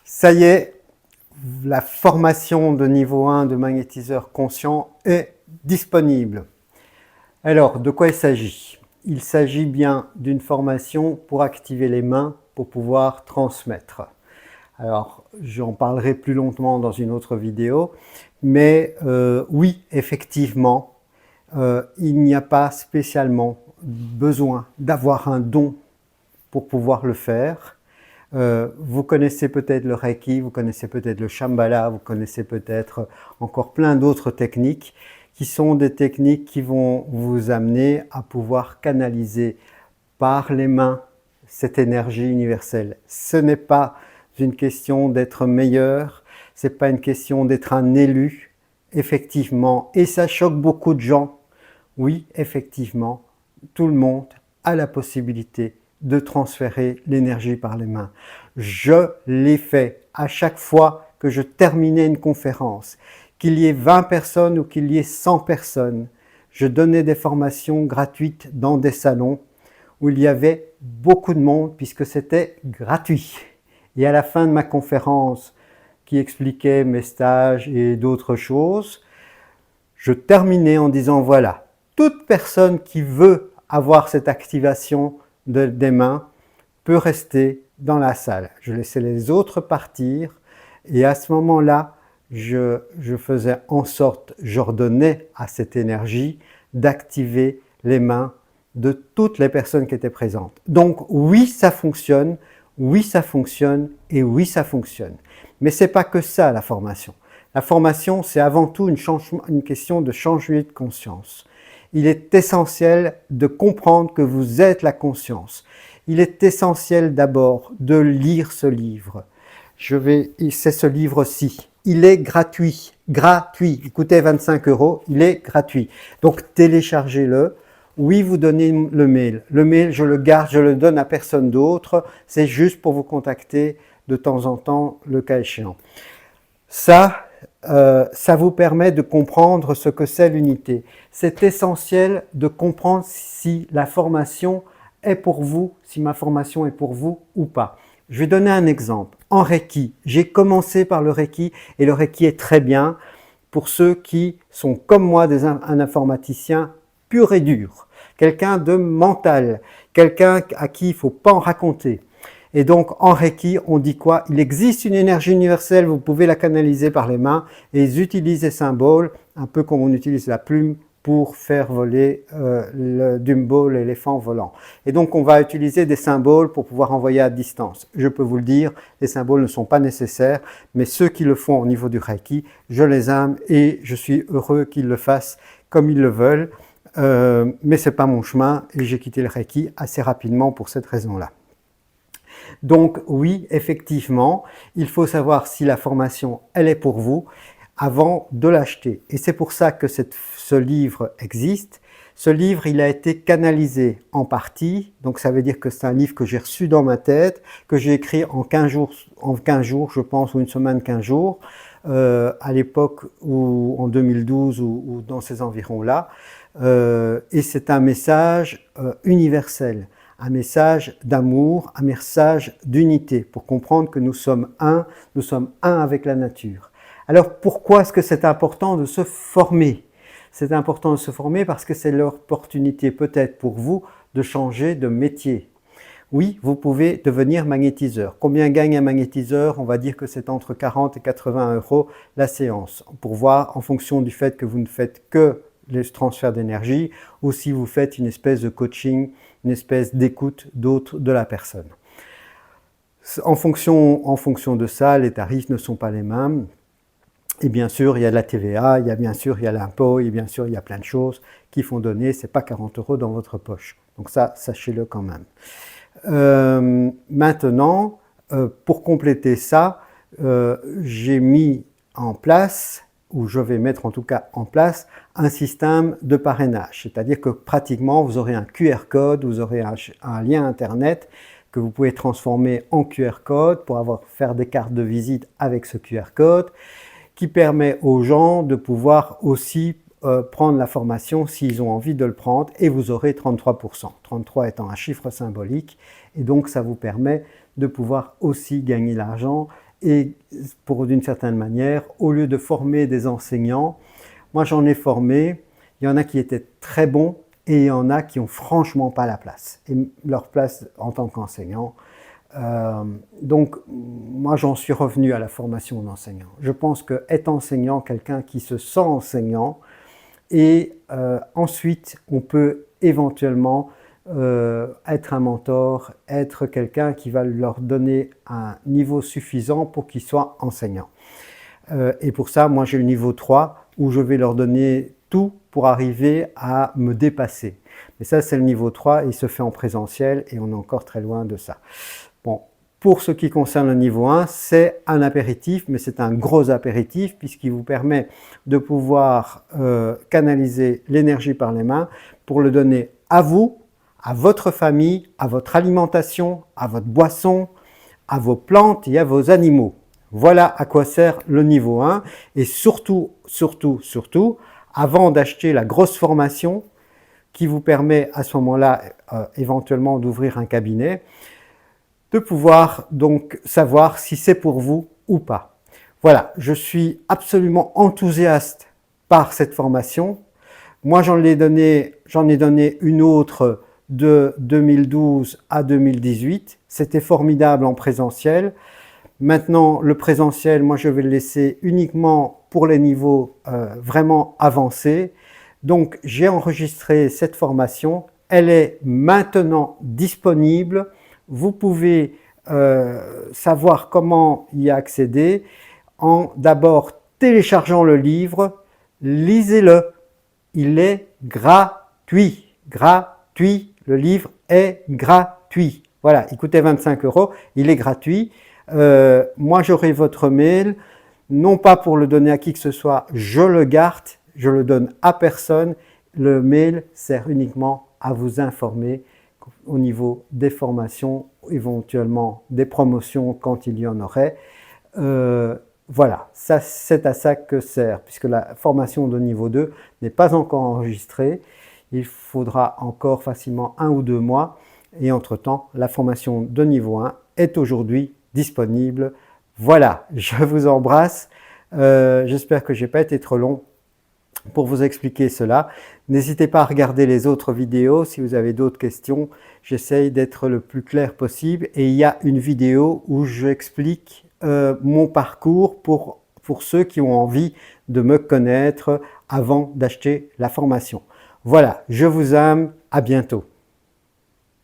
Ça y est, la formation de niveau 1 de magnétiseur conscient est disponible. Alors, de quoi il s'agit? Il s'agit bien d'une formation pour activer les mains pour pouvoir transmettre. Alors, j'en parlerai plus longuement dans une autre vidéo, mais oui, effectivement, il n'y a pas spécialement besoin d'avoir un don pour pouvoir le faire. Vous connaissez peut-être le Reiki, vous connaissez peut-être le Shambhala, vous connaissez peut-être encore plein d'autres techniques qui sont des techniques qui vont vous amener à pouvoir canaliser par les mains cette énergie universelle. Ce n'est pas une question d'être meilleur, ce n'est pas une question d'être un élu, effectivement, et ça choque beaucoup de gens. Oui, effectivement, tout le monde a la possibilité de transférer l'énergie par les mains. Je l'ai fait à chaque fois que je terminais une conférence, qu'il y ait 20 personnes ou qu'il y ait 100 personnes. Je donnais des formations gratuites dans des salons où il y avait beaucoup de monde puisque c'était gratuit. Et à la fin de ma conférence qui expliquait mes stages et d'autres choses, je terminais en disant voilà, toute personne qui veut avoir cette activation des mains peut rester dans la salle. Je laissais les autres partir et à ce moment-là, je faisais en sorte, j'ordonnais à cette énergie d'activer les mains de toutes les personnes qui étaient présentes. Donc oui, ça fonctionne, oui, ça fonctionne et oui, ça fonctionne. Mais ce n'est pas que ça la formation. La formation, c'est avant tout une question de changement de conscience. Il est essentiel de comprendre que vous êtes la conscience. Il est essentiel d'abord de lire ce livre. C'est ce livre-ci. Il est gratuit. Gratuit. Il coûtait 25 €. Il est gratuit. Donc téléchargez-le. Oui, vous donnez le mail. Le mail, je le garde, je le donne à personne d'autre. C'est juste pour vous contacter de temps en temps, le cas échéant. Ça vous permet de comprendre ce que c'est l'unité. C'est essentiel de comprendre si la formation est pour vous, si ma formation est pour vous ou pas. Je vais donner un exemple. En Reiki, j'ai commencé par le Reiki et le Reiki est très bien pour ceux qui sont comme moi un informaticien pur et dur, quelqu'un de mental, quelqu'un à qui il ne faut pas en raconter. Et donc, en Reiki, on dit quoi? Il existe une énergie universelle, vous pouvez la canaliser par les mains et ils utilisent des symboles, un peu comme on utilise la plume pour faire voler le Dumbo, l'éléphant volant. Et donc, on va utiliser des symboles pour pouvoir envoyer à distance. Je peux vous le dire, les symboles ne sont pas nécessaires, mais ceux qui le font au niveau du Reiki, je les aime et je suis heureux qu'ils le fassent comme ils le veulent. Mais ce n'est pas mon chemin et j'ai quitté le Reiki assez rapidement pour cette raison-là. Donc oui, effectivement, il faut savoir si la formation, elle est pour vous avant de l'acheter. Et c'est pour ça que ce livre existe. Ce livre, il a été canalisé en partie, donc ça veut dire que c'est un livre que j'ai reçu dans ma tête, que j'ai écrit en 15 jours, je pense, ou une semaine, 15 jours, à l'époque en 2012 ou dans ces environs-là. Et c'est un message universel. Un message d'amour, un message d'unité, pour comprendre que nous sommes un avec la nature. Alors pourquoi est-ce que c'est important de se former? C'est important de se former parce que c'est l'opportunité peut-être pour vous de changer de métier. Oui, vous pouvez devenir magnétiseur. Combien gagne un magnétiseur? On va dire que c'est entre 40 et 80 € la séance, pour voir en fonction du fait que vous ne faites que les transferts d'énergie ou si vous faites une espèce de coaching, une espèce d'écoute de la personne. En fonction de ça, les tarifs ne sont pas les mêmes. Et bien sûr, il y a de la TVA, bien sûr, il y a l'impôt, et bien sûr, il y a plein de choses qui font donner, ce n'est pas 40 € dans votre poche. Donc ça, sachez-le quand même. Maintenant, pour compléter ça, j'ai mis en place, ou je vais mettre en tout cas en place, un système de parrainage. C'est-à-dire que pratiquement, vous aurez un QR code, vous aurez un lien Internet que vous pouvez transformer en QR code pour faire des cartes de visite avec ce QR code, qui permet aux gens de pouvoir aussi prendre la formation s'ils ont envie de le prendre, et vous aurez 33%. 33 étant un chiffre symbolique, et donc ça vous permet de pouvoir aussi gagner l'argent et d'une certaine manière, au lieu de former des enseignants, moi j'en ai formé, il y en a qui étaient très bons et il y en a qui ont franchement pas la place, et leur place en tant qu'enseignant. Donc moi j'en suis revenu à la formation d'enseignant. Je pense que être enseignant, quelqu'un qui se sent enseignant, et ensuite on peut éventuellement être un mentor, être quelqu'un qui va leur donner un niveau suffisant pour qu'ils soient enseignants. Et pour ça, moi j'ai le niveau 3 où je vais leur donner tout pour arriver à me dépasser. Mais ça c'est le niveau 3, il se fait en présentiel et on est encore très loin de ça. Bon, pour ce qui concerne le niveau 1, c'est un apéritif, mais c'est un gros apéritif puisqu'il vous permet de pouvoir canaliser l'énergie par les mains pour le donner à vous, à votre famille, à votre alimentation, à votre boisson, à vos plantes et à vos animaux. Voilà à quoi sert le niveau 1 et surtout, avant d'acheter la grosse formation qui vous permet à ce moment-là éventuellement d'ouvrir un cabinet, de pouvoir donc savoir si c'est pour vous ou pas. Voilà, je suis absolument enthousiaste par cette formation. Moi, j'en ai donné une autre de 2012 à 2018. C'était formidable en présentiel. Maintenant, le présentiel, moi, je vais le laisser uniquement pour les niveaux vraiment avancés. Donc, j'ai enregistré cette formation. Elle est maintenant disponible. Vous pouvez savoir comment y accéder en d'abord téléchargeant le livre. Lisez-le. Il est gratuit. Gratuit. Le livre est gratuit. Voilà, il coûtait 25 €. Il est gratuit. Moi, j'aurai votre mail. Non pas pour le donner à qui que ce soit, je le garde. Je le donne à personne. Le mail sert uniquement à vous informer au niveau des formations, éventuellement des promotions quand il y en aurait. Voilà, c'est à ça que sert, puisque la formation de niveau 2 n'est pas encore enregistrée. Il faudra encore facilement 1 ou 2 mois. Et entre-temps, la formation de niveau 1 est aujourd'hui disponible. Voilà, je vous embrasse. J'espère que je n'ai pas été trop long pour vous expliquer cela. N'hésitez pas à regarder les autres vidéos si vous avez d'autres questions. J'essaye d'être le plus clair possible et il y a une vidéo où j'explique mon parcours pour ceux qui ont envie de me connaître avant d'acheter la formation. Voilà, je vous aime, à bientôt.